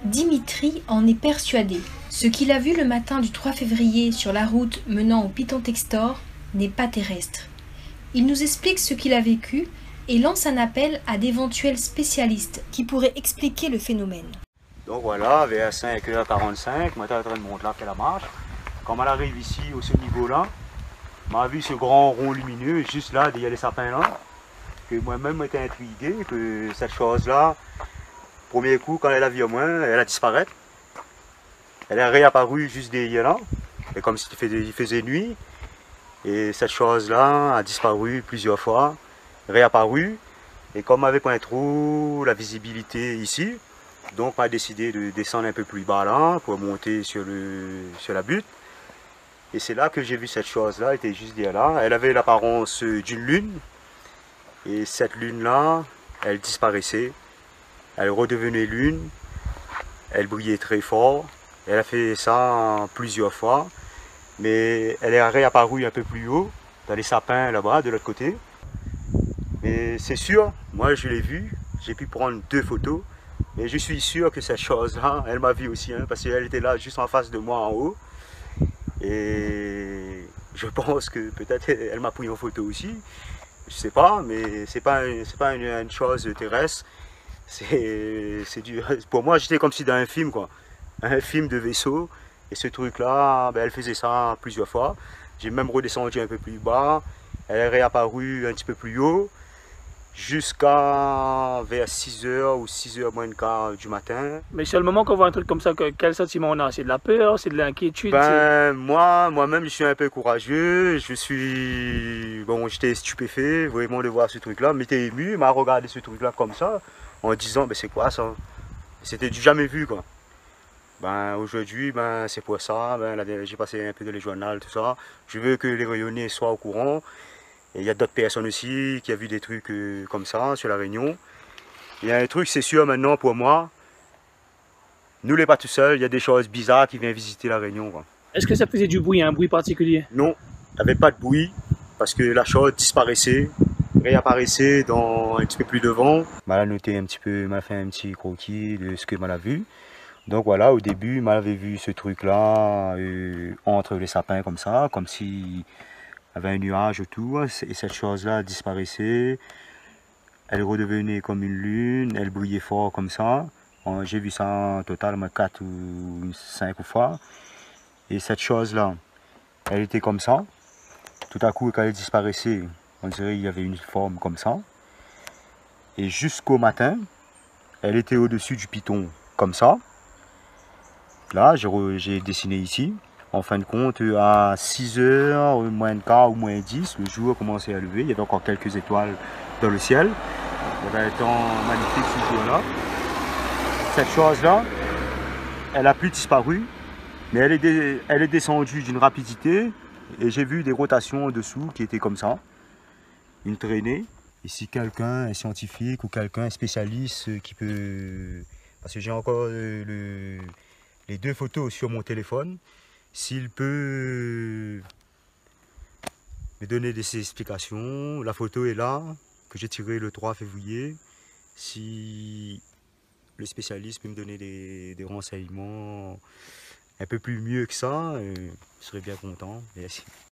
Dimitri en est persuadé. Ce qu'il a vu le matin du 3 février sur la route menant au Piton Textor n'est pas terrestre. Il nous explique ce qu'il a vécu et lance un appel à d'éventuels spécialistes qui pourraient expliquer le phénomène. Donc voilà, vers 5h45, moi j'étais en train de monter là, faire la marche. Quand on arrive ici, au ce niveau-là, on a vu ce grand rond lumineux, juste là, il y a les sapins là, que moi-même j'étais intrigué, que cette chose-là, premier coup, quand elle a vu à moi, elle a disparu. Elle est réapparue juste derrière là, et comme s'il faisait nuit. Et cette chose-là a disparu plusieurs fois, réapparue. Et comme on n'avait pas trop la visibilité ici, donc on a décidé de descendre un peu plus bas là, pour monter sur la butte. Et c'est là que j'ai vu cette chose-là, elle était juste derrière là. Elle avait l'apparence d'une lune. Et cette lune-là, elle disparaissait. Elle redevenait lune. Elle brillait très fort. Elle a fait ça plusieurs fois. Mais elle est réapparue un peu plus haut, dans les sapins là-bas, de l'autre côté. Mais c'est sûr, moi je l'ai vue. J'ai pu prendre 2 photos. Et je suis sûr que cette chose-là, elle m'a vu aussi, hein, parce qu'elle était là juste en face de moi en haut. Et je pense que peut-être elle m'a pris en photo aussi. Je sais pas, mais c'est pas une chose terrestre. Pour moi, j'étais comme si dans un film, quoi. Un film de vaisseau. Et ce truc-là, ben, elle faisait ça plusieurs fois. J'ai même redescendu un peu plus bas. Elle est réapparue un petit peu plus haut. Jusqu'à vers 6h ou 6h moins le quart du matin. Mais c'est le moment qu'on voit un truc comme ça, quel sentiment on a? C'est de la peur, c'est de l'inquiétude? Ben, moi-même, je suis un peu courageux. Bon, j'étais stupéfait vraiment de voir ce truc-là. Mais j'étais ému, m'a regardé ce truc-là comme ça, en disant, ben c'est quoi ça? C'était du jamais vu, quoi. Ben, aujourd'hui, ben, c'est pour ça. Ben, j'ai passé un peu dans les journaux, tout ça. Je veux que les rayonnés soient au courant. Et il y a d'autres personnes aussi qui ont vu des trucs comme ça sur la Réunion. Il y a un truc, c'est sûr maintenant pour moi, nous les pas tout seuls, il y a des choses bizarres qui viennent visiter la Réunion. Est-ce que ça faisait du bruit, un bruit particulier? Non, il n'y avait pas de bruit parce que la chose disparaissait, réapparaissait dans un petit peu plus de vent. M'a noté un petit peu, m'a fait un petit croquis de ce que m'a vu. Donc voilà, au début, m'avait vu ce truc-là entre les sapins comme ça, comme si avait un nuage autour, et cette chose-là disparaissait. Elle redevenait comme une lune, elle brillait fort comme ça. J'ai vu ça en total 4 ou 5 fois. Et cette chose-là, elle était comme ça. Tout à coup, quand elle disparaissait, on dirait qu'il y avait une forme comme ça. Et jusqu'au matin, elle était au-dessus du piton, comme ça. Là, j'ai dessiné ici. En fin de compte, à 6h, moins de quart ou moins 10, le jour a commencé à lever. Il y avait encore quelques étoiles dans le ciel. Il y avait un temps magnifique ce jour-là. Cette chose-là, elle a plus disparu, mais elle est descendue d'une rapidité. Et j'ai vu des rotations dessous qui étaient comme ça, une traînée. Et si quelqu'un, un scientifique ou quelqu'un, un spécialiste qui peut... Parce que j'ai encore les 2 photos sur mon téléphone. S'il peut me donner des explications, la photo est là, que j'ai tirée le 3 février. Si le spécialiste peut me donner des renseignements un peu plus mieux que ça, je serais bien content. Merci.